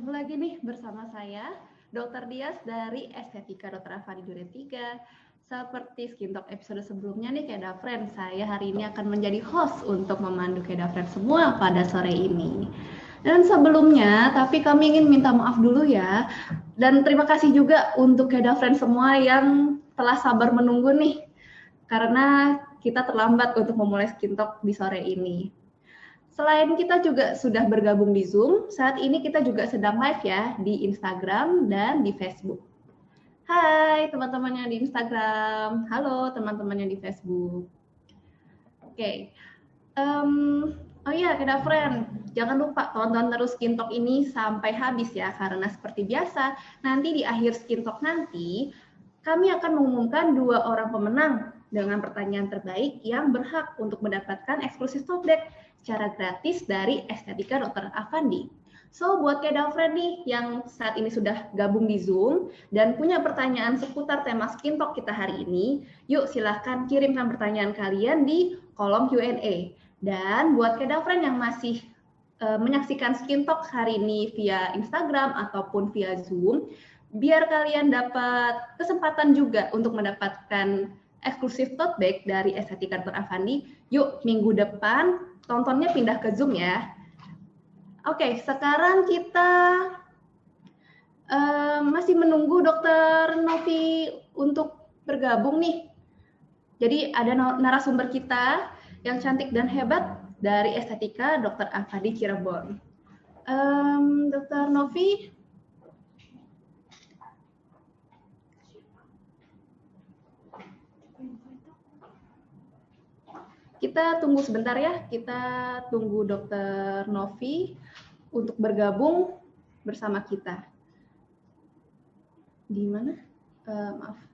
Ketemu lagi nih bersama saya, Dr. Dias dari Estetika Dr. Afandi Duren 3. Seperti Skin Talk episode sebelumnya nih Keda Friend, saya hari ini akan menjadi host untuk memandu Keda Friend semua pada sore ini. Dan sebelumnya, tapi kami ingin minta maaf dulu ya. Dan terima kasih juga untuk Keda Friend semua yang telah sabar menunggu nih. Karena kita terlambat untuk memulai Skin Talk di sore ini. Selain kita juga sudah bergabung di Zoom, saat ini kita juga sedang live ya di Instagram dan di Facebook. Hai teman-temannya di Instagram, halo teman-temannya di Facebook. Oke, oh iya Keda Friend, jangan lupa tonton terus Skin Talk ini sampai habis ya, karena seperti biasa, nanti di akhir Skin Talk nanti, kami akan mengumumkan 2 orang pemenang dengan pertanyaan terbaik yang berhak untuk mendapatkan eksklusif tote bag secara gratis dari Estetika Dr. Afandi. So, buat Keda Friend nih yang saat ini sudah gabung di Zoom dan punya pertanyaan seputar tema Skin Talk kita hari ini, yuk silahkan kirimkan pertanyaan kalian di kolom Q&A. Dan buat Keda Friend yang masih menyaksikan Skin Talk hari ini via Instagram ataupun via Zoom, biar kalian dapat kesempatan juga untuk mendapatkan eksklusif tote bag dari Estetika Dr. Afandi, yuk minggu depan tontonnya pindah ke Zoom ya. Oke, sekarang kita masih menunggu Dr. Novi untuk bergabung nih. Jadi ada narasumber kita yang cantik dan hebat dari Estetika Dr. Afandi Cirebon. Dr. Novi, kita tunggu sebentar ya, kita tunggu Dr. Novi untuk bergabung bersama kita. Di mana? Maaf.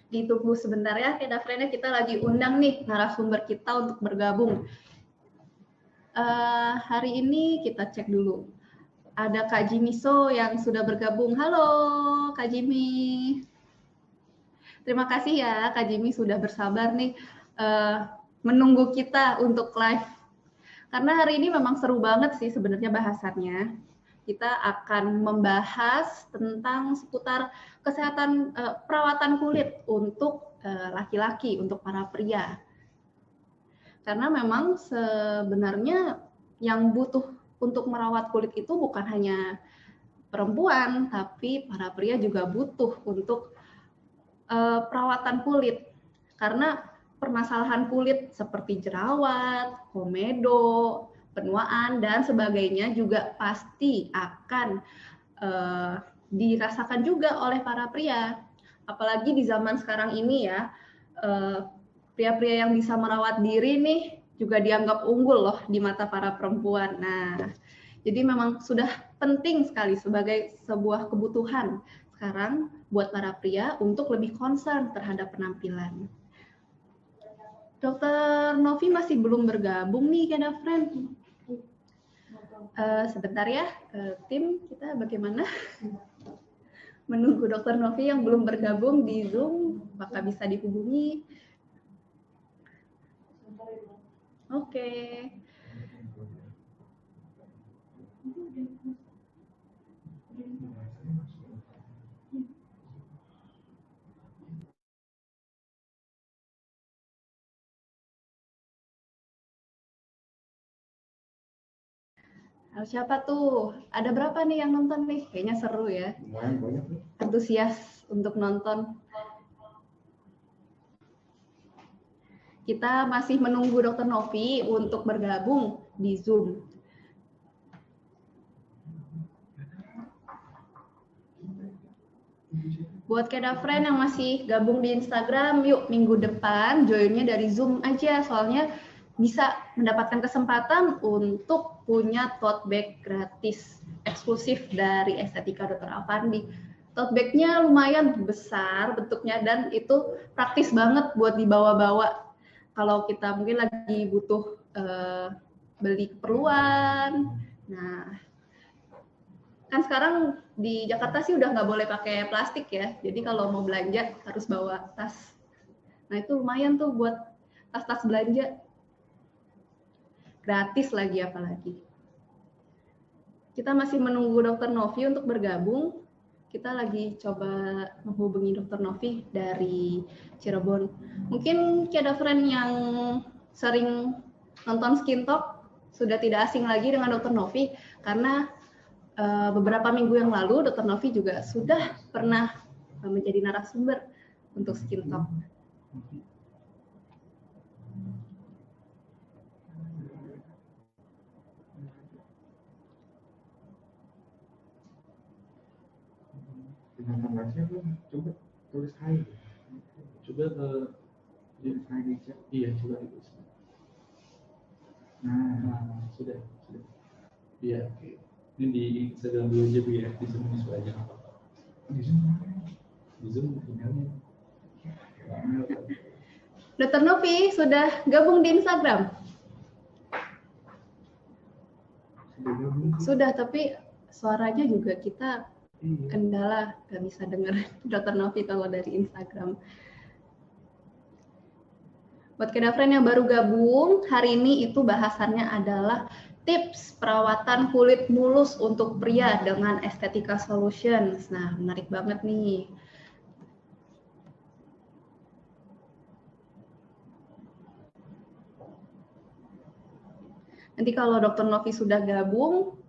Ditunggu sebentar ya, Keda Friend, kita lagi undang nih narasumber kita untuk bergabung. Hari ini kita cek dulu. Ada Kak Jimiso yang sudah bergabung. Halo Kak Jimmy. Terima kasih ya Kak Jimmy sudah bersabar nih menunggu kita untuk live. Karena hari ini memang seru banget sih sebenarnya bahasannya. Kita akan membahas tentang seputar kesehatan perawatan kulit untuk laki-laki, untuk para pria. Karena memang sebenarnya yang butuh untuk merawat kulit itu bukan hanya perempuan, tapi para pria juga butuh untuk perawatan kulit. Karena permasalahan kulit seperti jerawat, komedo, penuaan, dan sebagainya juga pasti akan dirasakan juga oleh para pria. Apalagi di zaman sekarang ini ya, pria-pria yang bisa merawat diri nih juga dianggap unggul loh di mata para perempuan. Nah, jadi memang sudah penting sekali sebagai sebuah kebutuhan sekarang buat para pria untuk lebih concern terhadap penampilan. Dokter Novi masih belum bergabung nih, Keda Friend. Sebentar ya, tim kita bagaimana? Menunggu Dokter Novi yang belum bergabung di Zoom, apakah bisa dihubungi? Oke. Siapa tuh? Ada berapa nih yang nonton nih? Kayaknya seru ya. Lumayan banyak nih. Antusias untuk nonton. Kita masih menunggu Dokter Novi untuk bergabung di Zoom. Buat Kedafren yang masih gabung di Instagram, yuk minggu depan joinnya dari Zoom aja, soalnya bisa mendapatkan kesempatan untuk punya tote bag gratis eksklusif dari Estetika Dr. Afandi. Tote bag-nya lumayan besar bentuknya dan itu praktis banget buat dibawa-bawa. Kalau kita mungkin lagi butuh beli keperluan, nah kan sekarang di Jakarta sih udah nggak boleh pakai plastik ya, jadi kalau mau belanja harus bawa tas. Nah itu lumayan tuh buat tas-tas belanja, gratis lagi apalagi. Kita masih menunggu Dokter Novi untuk bergabung. Kita lagi coba menghubungi Dokter Novi dari Cirebon. Mungkin ada friend yang sering nonton Skin Talk sudah tidak asing lagi dengan Dokter Novi, karena beberapa minggu yang lalu Dokter Novi juga sudah pernah menjadi narasumber untuk Skin Talk. Dengan saya coba tulis hai. Coba tulis hai di chat. Iya, coba ditulis. Nah, sudah. Iya, oke. Ini di Instagram dulu aja, Bu ya. Di Zoom ini aja nggak apa-apa. Di Zoom emailnya. Dokter Novi sudah gabung di Instagram? Sudah, tapi suaranya juga kita kendala, nggak bisa dengar Dokter Novi kalau dari Instagram. Buat Kedafren yang baru gabung, hari ini itu bahasannya adalah tips perawatan kulit mulus untuk pria dengan Estetika Solutions. Nah, menarik banget nih. Nanti kalau Dokter Novi sudah gabung,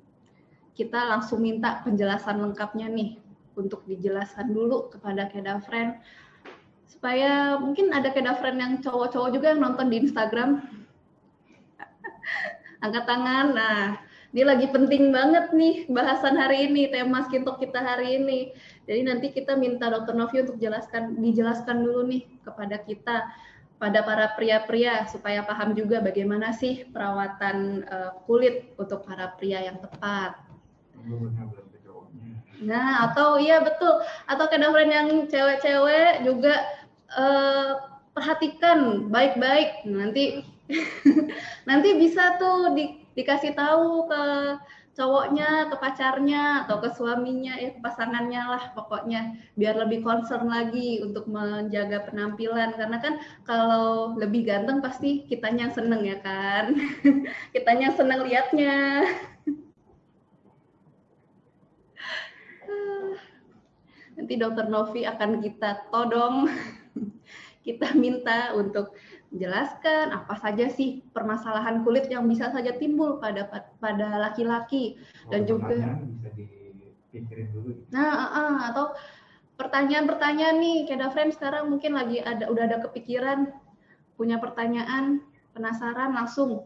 kita langsung minta penjelasan lengkapnya nih untuk dijelaskan dulu kepada Kedafren, supaya mungkin ada Kedafren yang cowok-cowok juga yang nonton di Instagram. Angkat tangan. Nah, ini lagi penting banget nih bahasan hari ini, tema Skin Talk kita hari ini. Jadi nanti kita minta Dokter Novi untuk dijelaskan dulu nih kepada kita, pada para pria-pria, supaya paham juga bagaimana sih perawatan kulit untuk para pria yang tepat. Nah, atau iya betul, atau Kedafren yang cewek-cewek juga perhatikan baik-baik. Nanti bisa tuh dikasih tahu ke cowoknya, ke pacarnya, atau ke suaminya, ke pasangannya lah pokoknya, biar lebih concern lagi untuk menjaga penampilan. Karena kan kalau lebih ganteng pasti kitanya seneng ya kan, kitanya seneng liatnya. Nanti Dokter Novi akan kita todong, kita minta untuk menjelaskan apa saja sih permasalahan kulit yang bisa saja timbul pada laki-laki, dan juga bisa dipikirin dulu. Nah, atau pertanyaan-pertanyaan nih, Kedafren sekarang mungkin udah ada kepikiran, punya pertanyaan, penasaran, langsung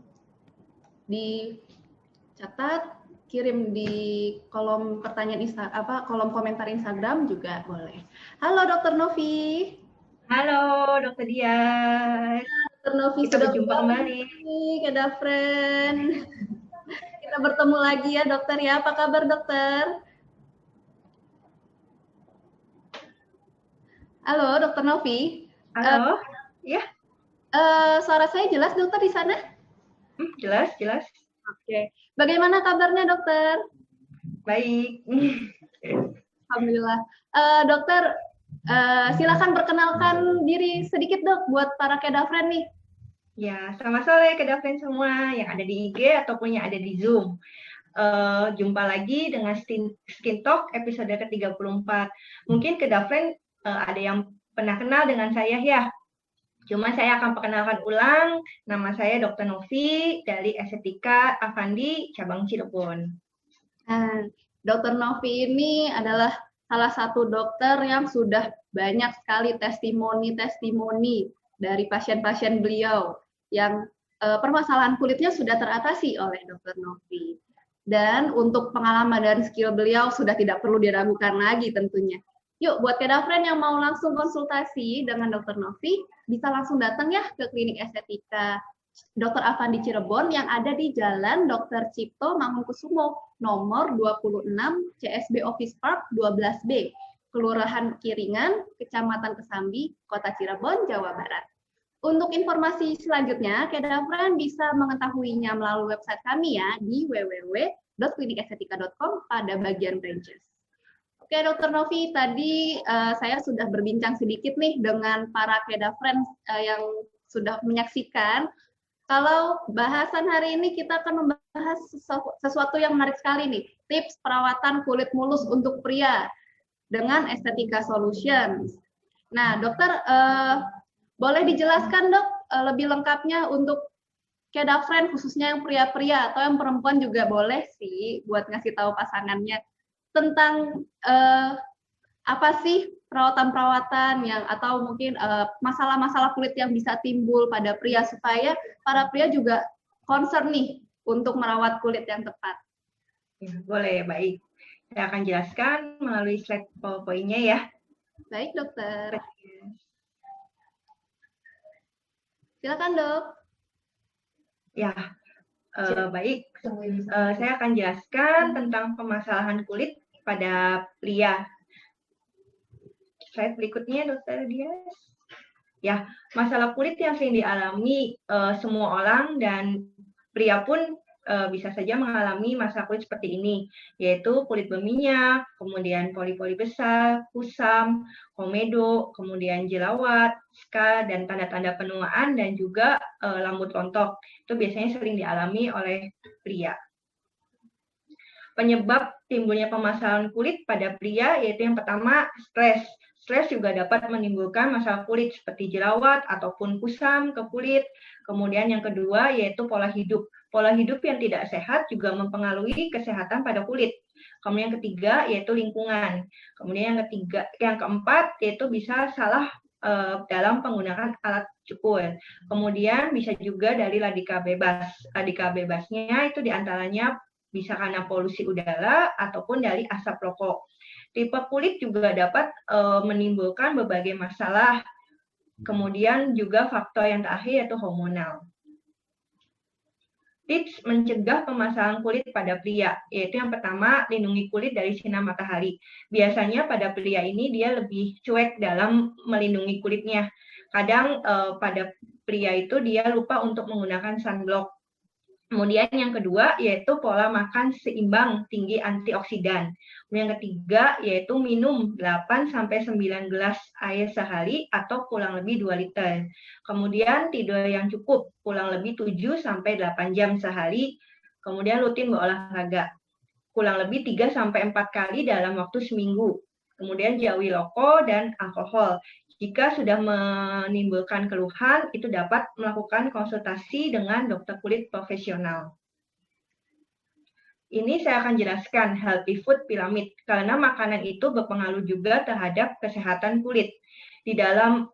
dicatat, kirim di kolom pertanyaan kolom komentar Instagram juga boleh. Halo Dokter Novi. Halo Dokter Dias. Dokter Novi kita berjumpa kembali. Kedafren. Kita bertemu lagi ya dokter ya. Apa kabar dokter? Halo Dokter Novi. Halo. Ya. Suara saya jelas dokter di sana? Jelas. Oke. Bagaimana kabarnya dokter? Baik. Alhamdulillah. Dokter, silakan perkenalkan diri sedikit dok buat para Kedafren nih. Ya, selamat sore Kedafren semua yang ada di IG ataupun yang ada di Zoom. Jumpa lagi dengan Skin Talk episode ke-34. Mungkin Kedafren ada yang pernah kenal dengan saya ya. Cuma saya akan perkenalkan ulang, nama saya Dr. Novi dari Estetika Afandi cabang Cirebon. Nah, Dr. Novi ini adalah salah satu dokter yang sudah banyak sekali testimoni dari pasien-pasien beliau yang permasalahan kulitnya sudah teratasi oleh Dr. Novi. Dan untuk pengalaman dan skill beliau sudah tidak perlu diragukan lagi tentunya. Yuk, buat Kedafren yang mau langsung konsultasi dengan Dr. Novi, bisa langsung datang ya ke klinik estetika Dr. Afandi Cirebon yang ada di Jalan Dr. Cipto Mangunkusumo, nomor 26 CSB Office Park 12B, Kelurahan Kiringan, Kecamatan Kesambi, Kota Cirebon, Jawa Barat. Untuk informasi selanjutnya, Kedafren bisa mengetahuinya melalui website kami ya di www.klinikestetika.com pada bagian branches. Oke, Dr. Novi, tadi saya sudah berbincang sedikit nih dengan para Kedafren yang sudah menyaksikan. Kalau bahasan hari ini kita akan membahas sesuatu yang menarik sekali nih, tips perawatan kulit mulus untuk pria dengan Estetika Solutions. Nah, dokter, boleh dijelaskan dok lebih lengkapnya untuk Kedafren khususnya yang pria-pria atau yang perempuan juga boleh sih buat ngasih tahu pasangannya tentang apa sih perawatan-perawatan yang atau mungkin masalah-masalah kulit yang bisa timbul pada pria supaya para pria juga concern nih untuk merawat kulit yang tepat. Ya, boleh, baik. Saya akan jelaskan melalui slide PowerPoint-nya ya. Baik, dokter. Silakan, dok. Ya, baik. Saya akan jelaskan tentang permasalahan kulit pada pria. Slide berikutnya, Dokter Dias. Ya, masalah kulit yang sering dialami semua orang dan pria pun bisa saja mengalami masalah kulit seperti ini, yaitu kulit berminyak, kemudian pori-pori besar, kusam, komedo, kemudian jerawat, ska, dan tanda-tanda penuaan, dan juga rambut rontok. Itu biasanya sering dialami oleh pria. Penyebab timbulnya permasalahan kulit pada pria yaitu yang pertama, stres. Stres juga dapat menimbulkan masalah kulit seperti jerawat ataupun kusam ke kulit. Kemudian yang kedua yaitu pola hidup. Pola hidup yang tidak sehat juga mempengaruhi kesehatan pada kulit. Kemudian yang ketiga yaitu lingkungan. Kemudian yang keempat yaitu bisa salah dalam penggunaan alat cukur. Kemudian bisa juga dari radikal bebas. Radikal bebasnya itu diantaranya bisa karena polusi udara ataupun dari asap rokok. Tipe kulit juga dapat menimbulkan berbagai masalah. Kemudian juga faktor yang terakhir yaitu hormonal. Tips mencegah permasalahan kulit pada pria, yaitu yang pertama, lindungi kulit dari sinar matahari. Biasanya pada pria ini dia lebih cuek dalam melindungi kulitnya. Kadang pada pria itu dia lupa untuk menggunakan sunblock. Kemudian yang kedua yaitu pola makan seimbang, tinggi antioksidan. Yang ketiga yaitu minum 8-9 gelas air sehari atau kurang lebih 2 liter. Kemudian tidur yang cukup, kurang lebih 7-8 jam sehari. Kemudian rutin berolahraga, kurang lebih 3-4 kali dalam waktu seminggu. Kemudian jauhi rokok dan alkohol. Jika sudah menimbulkan keluhan, itu dapat melakukan konsultasi dengan dokter kulit profesional. Ini saya akan jelaskan healthy food pyramid, karena makanan itu berpengaruh juga terhadap kesehatan kulit. Di dalam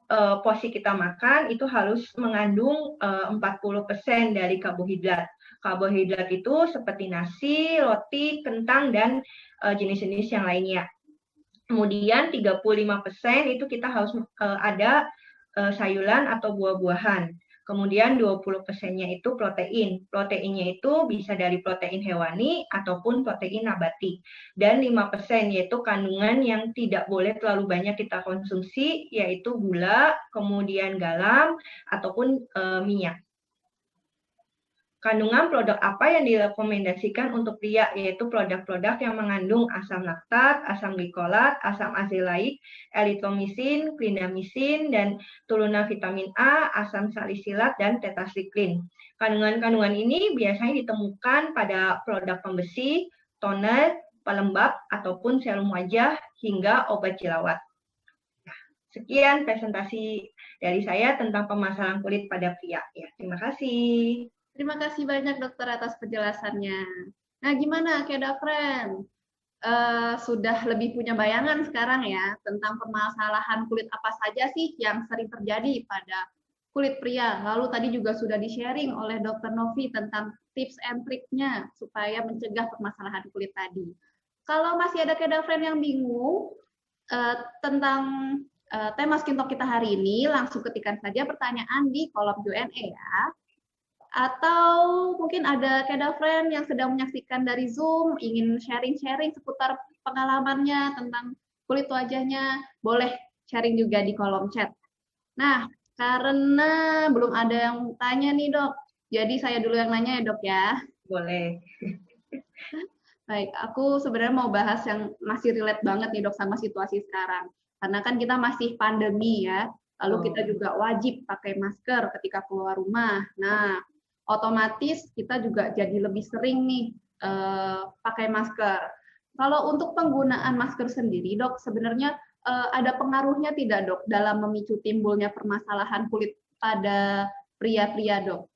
porsi kita makan, itu harus mengandung 40% dari karbohidrat. Karbohidrat itu seperti nasi, roti, kentang, dan jenis-jenis yang lainnya. Kemudian 35% itu kita harus ada sayuran atau buah-buahan. Kemudian 20%-nya itu protein. Proteinnya itu bisa dari protein hewani ataupun protein nabati. Dan 5% yaitu kandungan yang tidak boleh terlalu banyak kita konsumsi, yaitu gula, kemudian garam, ataupun minyak. Kandungan produk apa yang direkomendasikan untuk pria, yaitu produk-produk yang mengandung asam laktat, asam glikolat, asam azelaic, eritromisin, clindamycin, dan turunan vitamin A, asam salisilat, dan tetracycline. Kandungan-kandungan ini biasanya ditemukan pada produk pembersih, toner, pelembab, ataupun serum wajah, hingga obat jerawat. Sekian presentasi dari saya tentang permasalahan kulit pada pria. Ya, terima kasih. Terima kasih banyak dokter atas penjelasannya. Nah, gimana Kedafren? Sudah lebih punya bayangan sekarang ya tentang permasalahan kulit apa saja sih yang sering terjadi pada kulit pria. Lalu tadi juga sudah di-sharing oleh Dr. Novi tentang tips and triknya supaya mencegah permasalahan kulit tadi. Kalau masih ada kedafren yang bingung tentang tema Skin Talk kita hari ini, langsung ketikkan saja pertanyaan di kolom Q&A ya. Atau mungkin ada kedafren yang sedang menyaksikan dari Zoom, ingin sharing-sharing seputar pengalamannya tentang kulit wajahnya, boleh sharing juga di kolom chat. Nah, karena belum ada yang tanya nih dok, jadi saya dulu yang nanya ya dok ya. Boleh. Baik, aku sebenarnya mau bahas yang masih relate banget nih dok sama situasi sekarang. Karena kan kita masih pandemi ya, lalu kita juga wajib pakai masker ketika keluar rumah. Nah, otomatis kita juga jadi lebih sering nih pakai masker. Kalau untuk penggunaan masker sendiri dok, sebenarnya ada pengaruhnya tidak dok dalam memicu timbulnya permasalahan kulit pada pria-pria dok?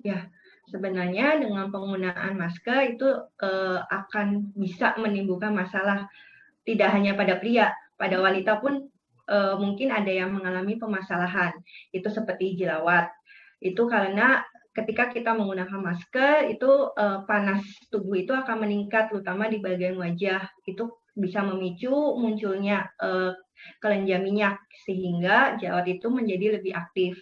Ya, sebenarnya dengan penggunaan masker itu akan bisa menimbulkan masalah tidak hanya pada pria, pada wanita pun mungkin ada yang mengalami permasalahan. Itu seperti jerawat. Itu karena ketika kita menggunakan masker itu panas tubuh itu akan meningkat, terutama di bagian wajah. Itu bisa memicu munculnya kelenjar minyak sehingga jerawat itu menjadi lebih aktif.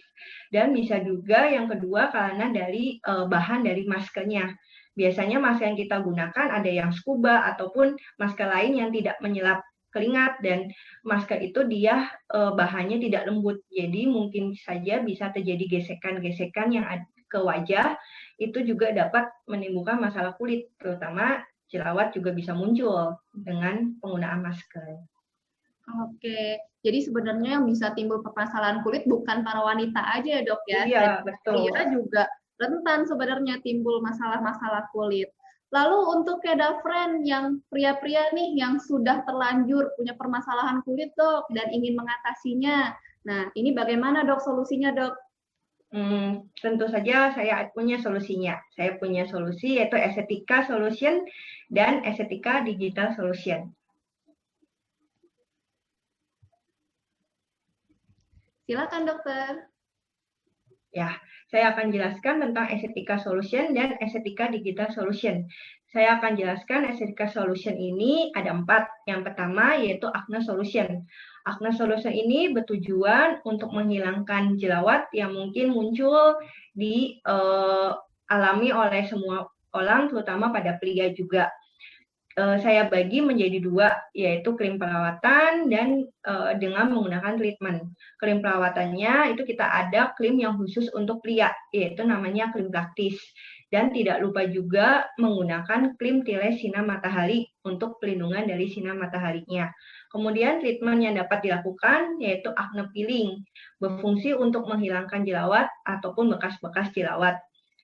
Dan bisa juga yang kedua karena dari bahan dari maskernya. Biasanya masker yang kita gunakan ada yang scuba ataupun masker lain yang tidak menyerap keringat, dan masker itu dia bahannya tidak lembut. Jadi mungkin saja bisa terjadi gesekan-gesekan yang ke wajah, itu juga dapat menimbulkan masalah kulit, terutama jerawat juga bisa muncul dengan penggunaan masker. Oke, jadi sebenarnya yang bisa timbul permasalahan kulit bukan para wanita aja ya dok ya? Iya, betul. Pria juga rentan sebenarnya timbul masalah-masalah kulit. Lalu untuk kedafren yang pria-pria nih yang sudah terlanjur punya permasalahan kulit dok dan ingin mengatasinya, nah ini bagaimana dok solusinya dok? Tentu saja saya punya solusinya. Saya punya solusi yaitu Estetika Solution dan Estetika Digital Solution. Silakan dokter. Ya, saya akan jelaskan tentang Estetika Solution dan Estetika Digital Solution. Saya akan jelaskan Estetika Solution ini ada 4. Yang pertama yaitu Acne Solution. Acne Solution ini bertujuan untuk menghilangkan jerawat yang mungkin muncul alami oleh semua orang, terutama pada pria juga. Saya bagi menjadi 2, yaitu krim perawatan dan dengan menggunakan treatment. Krim perawatannya itu kita ada krim yang khusus untuk pria, yaitu namanya krim praktis. Dan tidak lupa juga menggunakan krim tiles sinar matahari untuk pelindungan dari sinar mataharinya. Kemudian treatment yang dapat dilakukan yaitu acne peeling, berfungsi untuk menghilangkan jerawat ataupun bekas-bekas jerawat.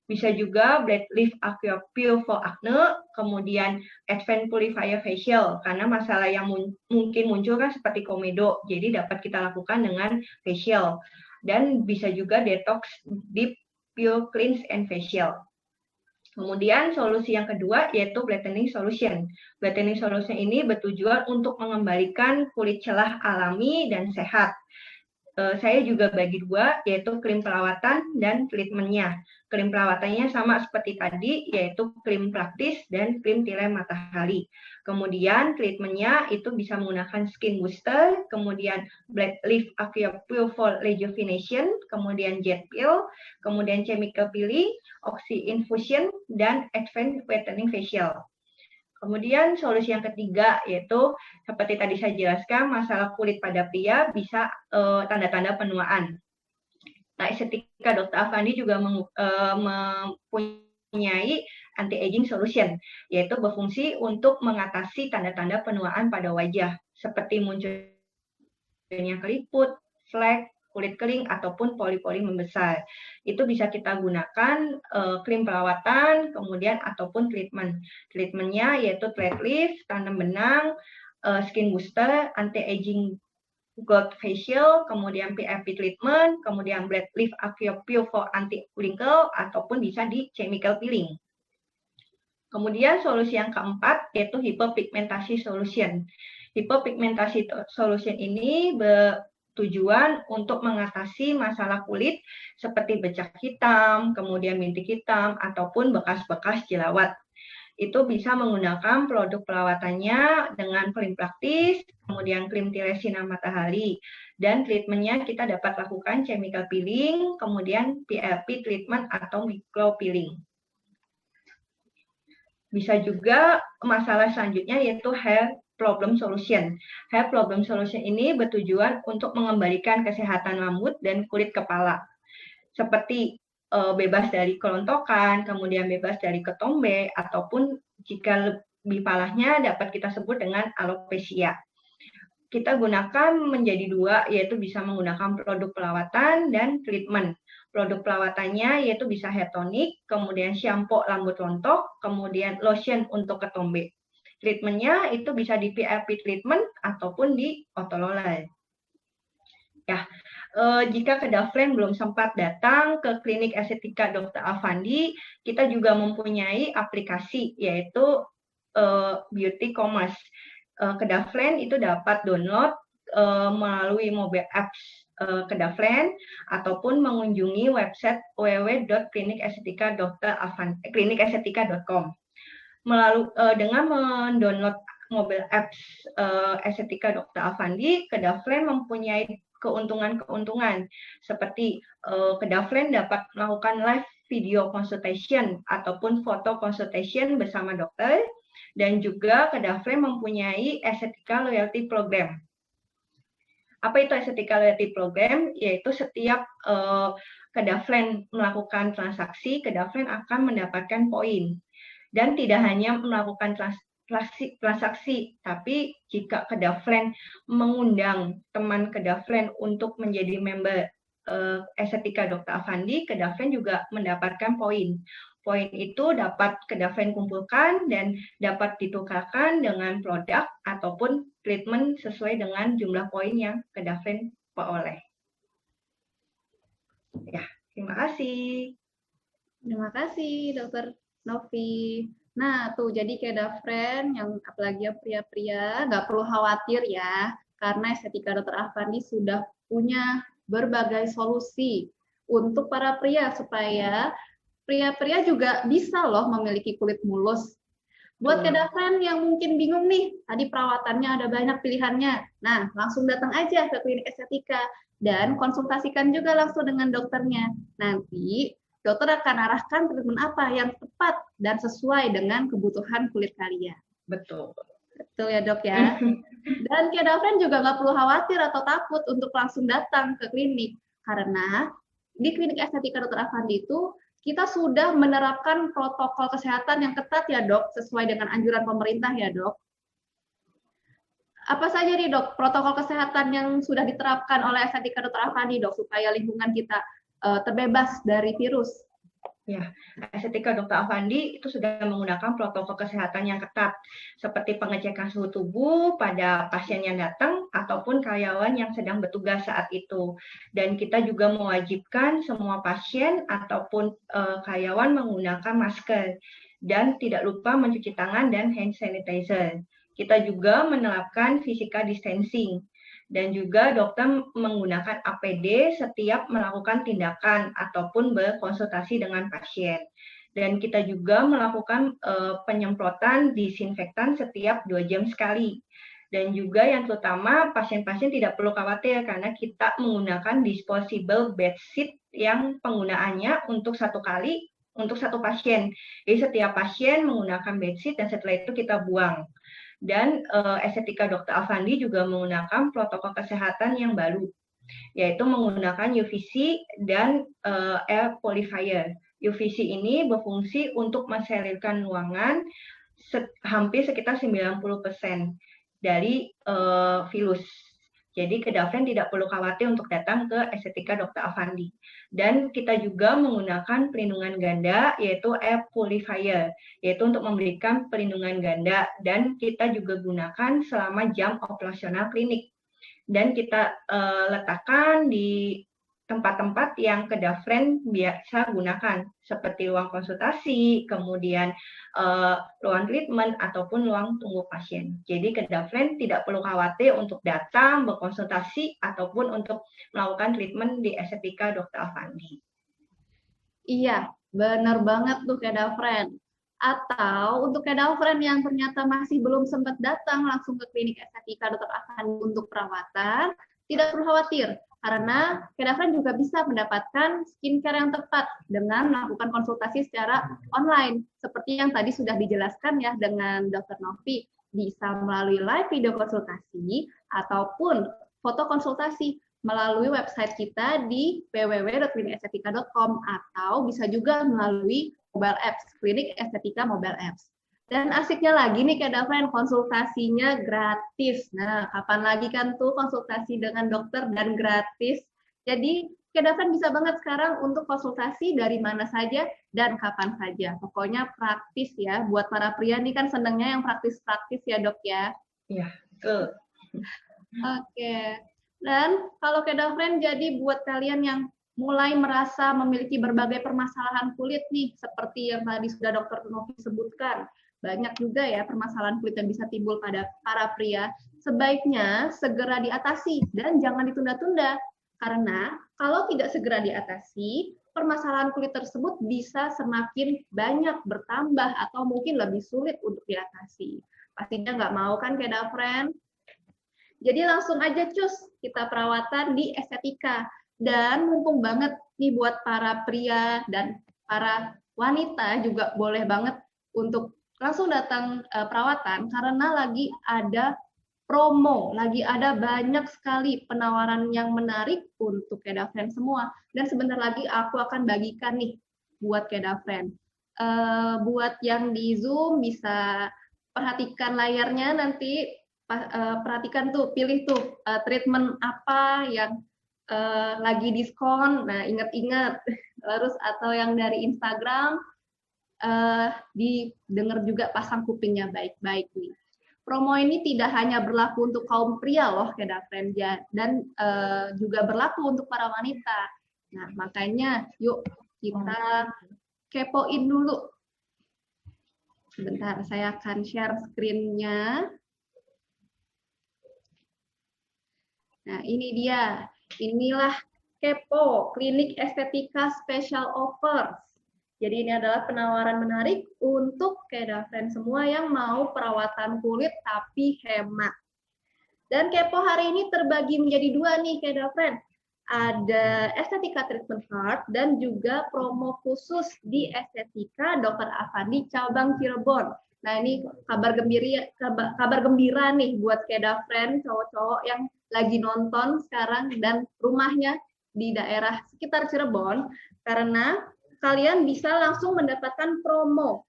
Bisa juga Blade Lift Aqua Pure for Acne, kemudian Advanced Purifier Facial, karena masalah yang mungkin muncul kan seperti komedo, jadi dapat kita lakukan dengan facial. Dan bisa juga Detox Deep Pure Cleanse and Facial. Kemudian solusi yang kedua yaitu Brightening Solution. Brightening Solution ini bertujuan untuk mengembalikan kulit cerah alami dan sehat. Saya juga bagi 2, yaitu krim perawatan dan treatmentnya. Krim perawatannya sama seperti tadi, yaitu krim praktis dan krim tirai matahari. Kemudian treatmentnya itu bisa menggunakan skin booster, kemudian Blade Lift Aqua Pure for Rejuvenation, kemudian jet peel, kemudian chemical peeling, oxy infusion, dan advanced whitening facial. Kemudian solusi yang ketiga yaitu seperti tadi saya jelaskan, masalah kulit pada pria bisa tanda-tanda penuaan. Nah, Estetika Dr. Afandi juga mempunyai anti-aging solution, yaitu berfungsi untuk mengatasi tanda-tanda penuaan pada wajah, seperti munculnya keriput, flek, kulit kering, ataupun pori-pori membesar. Itu bisa kita gunakan krim perawatan, kemudian ataupun treatment. Treatmentnya yaitu Blade Lift, tanam benang, skin booster, anti-aging gold facial, kemudian PRP treatment, kemudian Blade Lift Aqua Pure for anti-wrinkle, ataupun bisa di chemical peeling. Kemudian solusi yang keempat yaitu Hyperpigmentasi Solution. Hyperpigmentasi Solution ini bertujuan untuk mengatasi masalah kulit seperti bercak hitam, kemudian bintik hitam, ataupun bekas-bekas jerawat. Itu bisa menggunakan produk perawatannya dengan krim praktis, kemudian krim tiresina matahari, dan treatmentnya kita dapat lakukan chemical peeling, kemudian PLP treatment atau micro peeling. Bisa juga masalah selanjutnya yaitu hair problem solution. Hair problem solution ini bertujuan untuk mengembalikan kesehatan rambut dan kulit kepala, seperti bebas dari kelontokan, kemudian bebas dari ketombe, ataupun jika lebih parahnya dapat kita sebut dengan alopecia. Kita gunakan menjadi dua, yaitu bisa menggunakan produk perawatan dan treatment. Produk perawatannya yaitu bisa hair tonic, kemudian shampoo rambut rontok, kemudian lotion untuk ketombe. Treatmentnya itu bisa di PRP treatment ataupun di otoroller. Ya, jika Kedavren belum sempat datang ke klinik estetika Dr. Afandi, kita juga mempunyai aplikasi yaitu Beauty Commerce. Kedavren itu dapat download melalui mobile apps Kedavren ataupun mengunjungi website www.klinikestetika.com. Dengan mendownload mobile apps estetika Dr. Afandi, Kedavren mempunyai keuntungan-keuntungan seperti Kedavren dapat melakukan live video consultation ataupun foto consultation bersama dokter, dan juga Kedavren mempunyai estetika loyalty program. Apa itu estetika loyalty program? Yaitu setiap Kedavren melakukan transaksi, Kedavren akan mendapatkan poin. Dan tidak hanya melakukan transaksi, tapi jika Kedavren mengundang teman Kedavren untuk menjadi member estetika Dr. Afandi, Kedavren juga mendapatkan poin. Poin itu dapat Kedavren kumpulkan dan dapat ditukarkan dengan produk ataupun treatment sesuai dengan jumlah poin yang Kedavren peroleh. Ya, terima kasih. Terima kasih, Dr. Novi. Nah, tuh jadi Kedavren yang apalagi yang pria-pria nggak perlu khawatir ya, karena estetika Dr. Afandi sudah punya berbagai solusi untuk para pria supaya pria-pria juga bisa loh memiliki kulit mulus. Buat Kedavren yang mungkin bingung nih, tadi perawatannya ada banyak pilihannya. Nah, langsung datang aja ke klinik estetika dan konsultasikan juga langsung dengan dokternya. Nanti dokter akan arahkan treatment apa yang tepat dan sesuai dengan kebutuhan kulit kalian. Betul. Betul ya dok ya. Dan Kedavren juga nggak perlu khawatir atau takut untuk langsung datang ke klinik. Karena di klinik estetika Dr. Afandi itu kita sudah menerapkan protokol kesehatan yang ketat ya dok, sesuai dengan anjuran pemerintah ya dok. Apa saja nih dok protokol kesehatan yang sudah diterapkan oleh estetika Dr. Afandi dok, supaya lingkungan kita terbebas dari virus? Ya, estetika Dr. Afandi itu sudah menggunakan protokol kesehatan yang ketat, seperti pengecekan suhu tubuh pada pasien yang datang ataupun karyawan yang sedang bertugas saat itu. Dan kita juga mewajibkan semua pasien ataupun karyawan menggunakan masker dan tidak lupa mencuci tangan dan hand sanitizer. Kita juga menerapkan physical distancing. Dan juga dokter menggunakan APD setiap melakukan tindakan ataupun berkonsultasi dengan pasien. Dan kita juga melakukan penyemprotan disinfektan setiap 2 jam sekali. Dan juga yang terutama pasien-pasien tidak perlu khawatir karena kita menggunakan disposable bedsheet yang penggunaannya untuk 1 kali untuk 1 pasien. Jadi setiap pasien menggunakan bedsheet dan setelah itu kita buang. Dan estetika Dr. Afandi juga menggunakan protokol kesehatan yang baru, yaitu menggunakan UVC dan air purifier. UVC ini berfungsi untuk mensterilkan ruangan hampir sekitar 90% dari virus. Jadi Kedavren tidak perlu khawatir untuk datang ke estetika Dr. Afandi. Dan kita juga menggunakan pelindungan ganda, yaitu air purifier, yaitu untuk memberikan perlindungan ganda. Dan kita juga gunakan selama jam operasional klinik. Dan kita letakkan di tempat-tempat yang Kedafren biasa gunakan, seperti ruang konsultasi, kemudian ruang treatment, ataupun ruang tunggu pasien. Jadi Kedafren tidak perlu khawatir untuk datang, berkonsultasi, ataupun untuk melakukan treatment di estetika Dr. Afandi. Iya, benar banget tuh Kedafren. Atau untuk Kedafren yang ternyata masih belum sempat datang langsung ke klinik estetika Dr. Afandi untuk perawatan, tidak perlu khawatir. Karena Kedafren juga bisa mendapatkan skincare yang tepat dengan melakukan konsultasi secara online. Seperti yang tadi sudah dijelaskan ya dengan Dr. Novi, bisa melalui live video konsultasi ataupun foto konsultasi melalui website kita di www.klinikestetika.com atau bisa juga melalui mobile apps, Klinik Estetika Mobile Apps. Dan asiknya lagi nih Kedafren, konsultasinya gratis. Nah, kapan lagi kan tuh konsultasi dengan dokter dan gratis. Jadi Kedafren bisa banget sekarang untuk konsultasi dari mana saja dan kapan saja. Pokoknya praktis ya. Buat para pria nih kan senangnya yang praktis-praktis ya dok ya. Iya, betul. Oke. Dan kalau Kedafren jadi buat kalian yang mulai merasa memiliki berbagai permasalahan kulit nih, seperti yang tadi sudah Dr. Novi sebutkan, banyak juga ya permasalahan kulit yang bisa timbul pada para pria, sebaiknya segera diatasi dan jangan ditunda-tunda. Karena kalau tidak segera diatasi, permasalahan kulit tersebut bisa semakin banyak bertambah atau mungkin lebih sulit untuk diatasi. Pastinya nggak mau kan Kedafren? Jadi langsung aja cus kita perawatan di estetika. Dan mumpung banget nih buat para pria dan para wanita juga boleh banget untuk langsung datang perawatan karena lagi ada promo, lagi ada banyak sekali penawaran yang menarik untuk Kedafren semua. Dan sebentar lagi aku akan bagikan nih buat Kedafren. Buat yang di Zoom bisa perhatikan layarnya nanti, perhatikan tuh, pilih tuh treatment apa yang lagi diskon. Nah, ingat-ingat. Terus atau yang dari Instagram, didengar juga, pasang kupingnya baik-baik nih. Promo ini tidak hanya berlaku untuk kaum pria loh, Kedafren, dan juga berlaku untuk para wanita. Nah, makanya yuk kita kepoin dulu. Sebentar, saya akan share screen-nya. Nah, ini dia. Inilah Kepo, Klinik Estetika Special Offers. Jadi ini adalah penawaran menarik untuk Kedafren semua yang mau perawatan kulit tapi hemat. Dan Kepo hari ini terbagi menjadi dua nih Kedafren. Ada Estetika Treatment Heart dan juga promo khusus di Estetika Dr. Afandi cabang Cirebon. Nah ini kabar gembira nih buat Kedafren cowok-cowok yang lagi nonton sekarang dan rumahnya di daerah sekitar Cirebon, karena kalian bisa langsung mendapatkan promo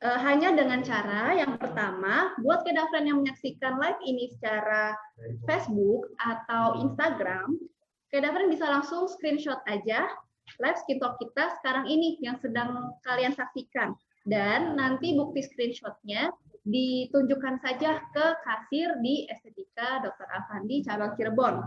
hanya dengan cara yang pertama, buat Kedafren yang menyaksikan live ini secara Facebook atau Instagram, Kedafren bisa langsung screenshot aja live skin talk kita sekarang ini yang sedang kalian saksikan, dan nanti bukti screenshotnya ditunjukkan saja ke kasir di Estetika Dr. Afandi cabang Cirebon.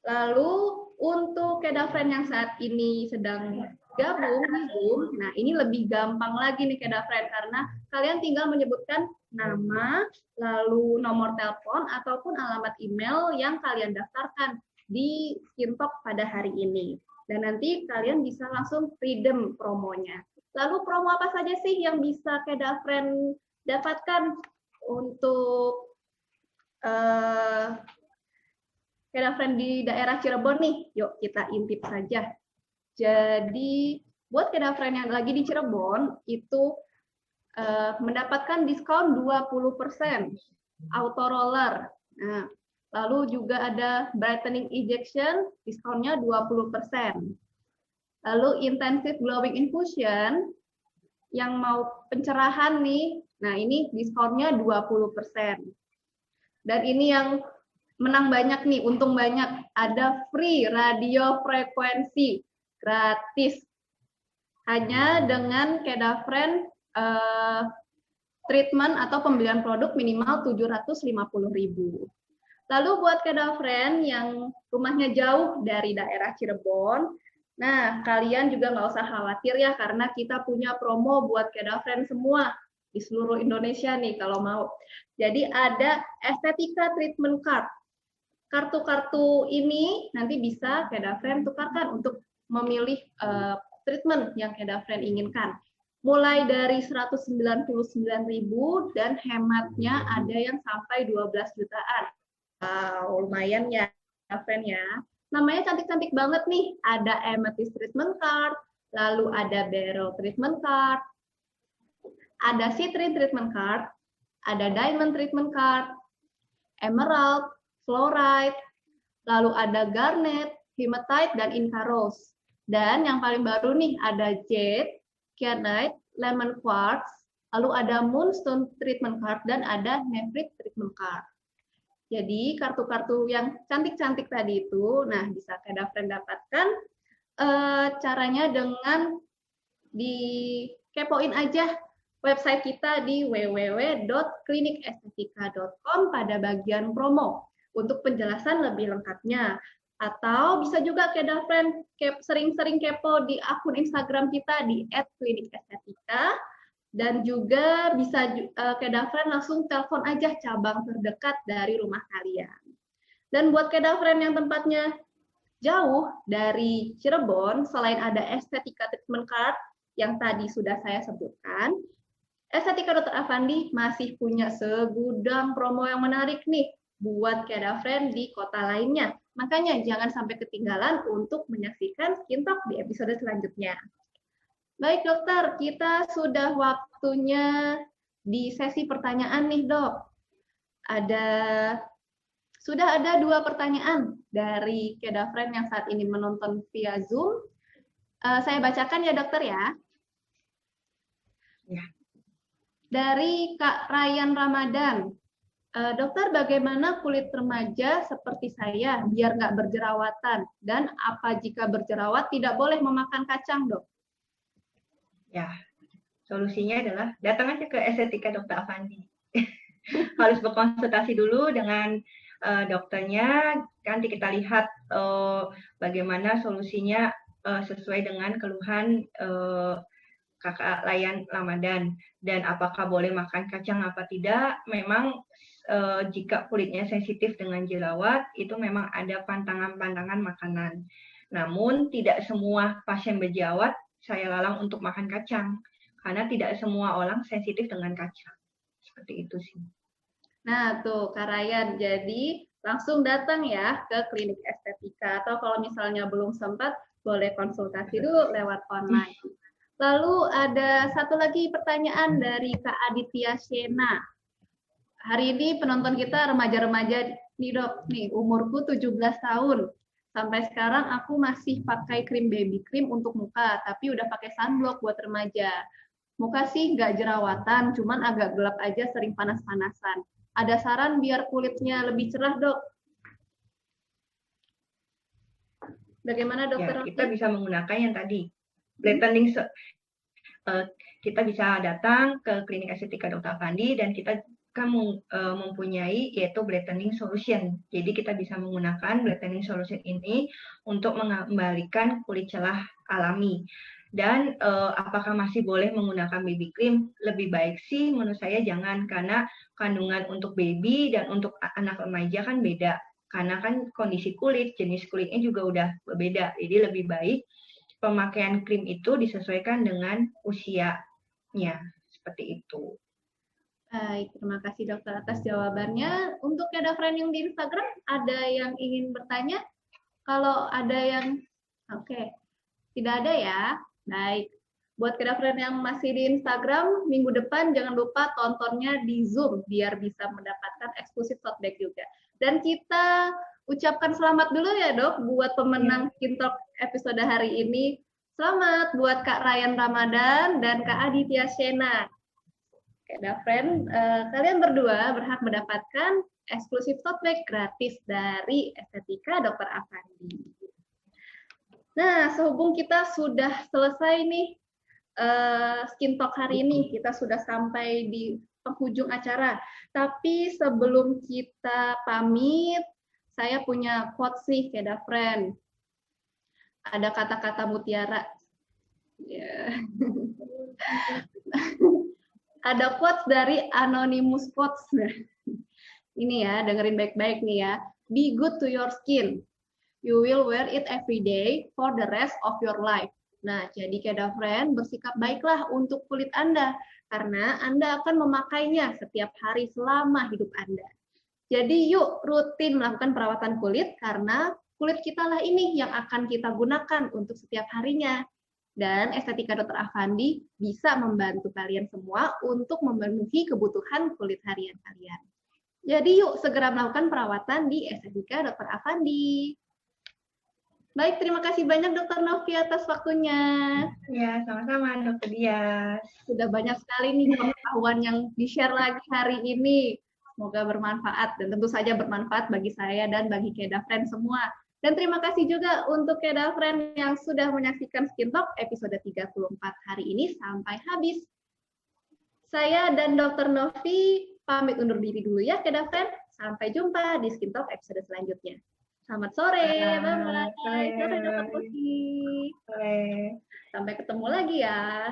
Lalu untuk Kedafren yang saat ini sedang gabung di Zoom, nah ini lebih gampang lagi nih Kedafren, karena kalian tinggal menyebutkan nama, lalu nomor telepon ataupun alamat email yang kalian daftarkan di Skin Talk pada hari ini. Dan nanti kalian bisa langsung redeem promonya. Lalu promo apa saja sih yang bisa Kedafren dapatkan untuk Kedafren di daerah Cirebon nih? Yuk kita intip saja. Jadi buat Kedafren yang lagi di Cirebon itu mendapatkan diskon 20% auto roller. Nah, lalu juga ada brightening injection, diskonnya 20%. Lalu intensive glowing infusion yang mau pencerahan nih, nah ini diskonnya 20%. Dan ini yang menang banyak nih, untung banyak, ada free radio frekuensi gratis. Hanya dengan Kedafren treatment atau pembelian produk minimal 750.000. Lalu buat kedafren yang rumahnya jauh dari daerah Cirebon, nah kalian juga nggak usah khawatir ya, karena kita punya promo buat kedafren semua di seluruh Indonesia nih kalau mau. Jadi ada Estetika Treatment Card. Kartu-kartu ini nanti bisa kedafren tukarkan untuk memilih treatment yang kedafren inginkan. Mulai dari 199.000 dan hematnya ada yang sampai 12 jutaan. Wow, lumayan ya, friend ya. Namanya cantik-cantik banget nih. Ada Amethyst Treatment Card, lalu ada Beryl Treatment Card, ada Citrine Treatment Card, ada Diamond Treatment Card, Emerald, Fluorite, lalu ada Garnet, Hematite, dan Inca Rose. Dan yang paling baru nih ada Jade, Kyanite, Lemon Quartz, lalu ada Moonstone Treatment Card, dan ada Nephrite Treatment Card. Jadi kartu-kartu yang cantik-cantik tadi itu, nah bisa kedafren dapatkan. Caranya dengan dikepoin aja website kita di www.klinikestetika.com pada bagian promo untuk penjelasan lebih lengkapnya. Atau bisa juga kedafren sering-sering kepo di akun Instagram kita di @klinikestetika. Dan juga bisa kedafren langsung telepon aja cabang terdekat dari rumah kalian. Dan buat kedafren yang tempatnya jauh dari Cirebon, selain ada Estetika Treatment Card yang tadi sudah saya sebutkan, Estetika Dr. Afandi masih punya segudang promo yang menarik nih buat kedafren di kota lainnya. Makanya jangan sampai ketinggalan untuk menyaksikan Skin Talk di episode selanjutnya. Baik dokter, kita sudah waktunya di sesi pertanyaan nih dok. Sudah ada 2 pertanyaan dari kedafren yang saat ini menonton via Zoom. Saya bacakan ya dokter ya. Ya. Dari Kak Ryan Ramadan. Dokter, bagaimana kulit remaja seperti saya biar nggak berjerawatan? Dan apa jika berjerawat tidak boleh memakan kacang dok? Ya, solusinya adalah datang aja ke Estetika Dr. Afandi. Harus berkonsultasi dulu dengan dokternya, nanti kita lihat bagaimana solusinya sesuai dengan keluhan Kakak Ryan Ramadan, dan apakah boleh makan kacang apa tidak. Memang jika kulitnya sensitif dengan jerawat, itu memang ada pantangan-pantangan makanan. Namun tidak semua pasien berjerawat saya larang untuk makan kacang, karena tidak semua orang sensitif dengan kacang. Seperti itu sih. Nah tuh Kak Ryan, jadi langsung datang ya ke klinik estetika, atau kalau misalnya belum sempat, boleh konsultasi dulu lewat online. Lalu ada satu lagi pertanyaan dari Kak Aditya Shena. Hari ini penonton kita remaja-remaja nih dok, nih umurku 17 tahun. Sampai sekarang aku masih pakai krim baby cream untuk muka, tapi udah pakai sunblock buat remaja. Muka sih nggak jerawatan, cuman agak gelap aja, sering panas-panasan. Ada saran biar kulitnya lebih cerah, dok? Bagaimana dokter? Ya, kita bisa menggunakan yang tadi, brightening. Kita bisa datang ke klinik estetika Dr. Afandi dan kita mempunyai yaitu brightening solution. Jadi kita bisa menggunakan brightening solution ini untuk mengembalikan kulit cerah alami. Dan apakah masih boleh menggunakan baby cream? Lebih baik sih menurut saya jangan, karena kandungan untuk baby dan untuk anak remaja kan beda. Karena kan kondisi kulit, jenis kulitnya juga udah berbeda. Jadi lebih baik pemakaian krim itu disesuaikan dengan usianya. Seperti itu. Baik, terima kasih dokter atas jawabannya. Untuk kedafren yang di Instagram, ada yang ingin bertanya? Kalau ada yang, oke, tidak ada ya. Baik, buat kedafren yang masih di Instagram, minggu depan jangan lupa tontonnya di Zoom, biar bisa mendapatkan eksklusif tote bag juga. Dan kita ucapkan selamat dulu ya dok, buat pemenang Skin Talk episode hari ini. Selamat buat Kak Ryan Ramadan dan Kak Aditya Shena. Kedafren, kalian berdua berhak mendapatkan eksklusif tote bag gratis dari Estetika Dr. Afandi. Nah, sehubung kita sudah selesai nih Skin Talk hari ini, kita sudah sampai di penghujung acara. Tapi sebelum kita pamit, saya punya quotes nih, Keda Friend. Ada kata-kata mutiara. Yeah. Ada quotes dari Anonymous Quotes. Ini ya, dengerin baik-baik nih ya. Be good to your skin. You will wear it every day for the rest of your life. Nah, jadi Keda Friend, bersikap baiklah untuk kulit Anda, karena Anda akan memakainya setiap hari selama hidup Anda. Jadi yuk rutin melakukan perawatan kulit, karena kulit kita lah ini yang akan kita gunakan untuk setiap harinya. Dan Estetika Dr. Afandi bisa membantu kalian semua untuk memenuhi kebutuhan kulit harian kalian. Jadi yuk segera melakukan perawatan di Estetika Dr. Afandi. Baik, terima kasih banyak Dr. Novi atas waktunya. Ya, sama-sama Dr. Dias. Sudah banyak sekali nih pengetahuan yang di-share lagi hari ini. Semoga bermanfaat dan tentu saja bermanfaat bagi saya dan bagi Keda Friend semua. Dan terima kasih juga untuk Keda Friend yang sudah menyaksikan Skin Talk episode 34 hari ini sampai habis. Saya dan Dr. Novi pamit undur diri dulu ya Keda Friend. Sampai jumpa di Skin Talk episode selanjutnya. Selamat sore, bye-bye. Sore Dr. Novi. Sore. Sampai ketemu lagi ya.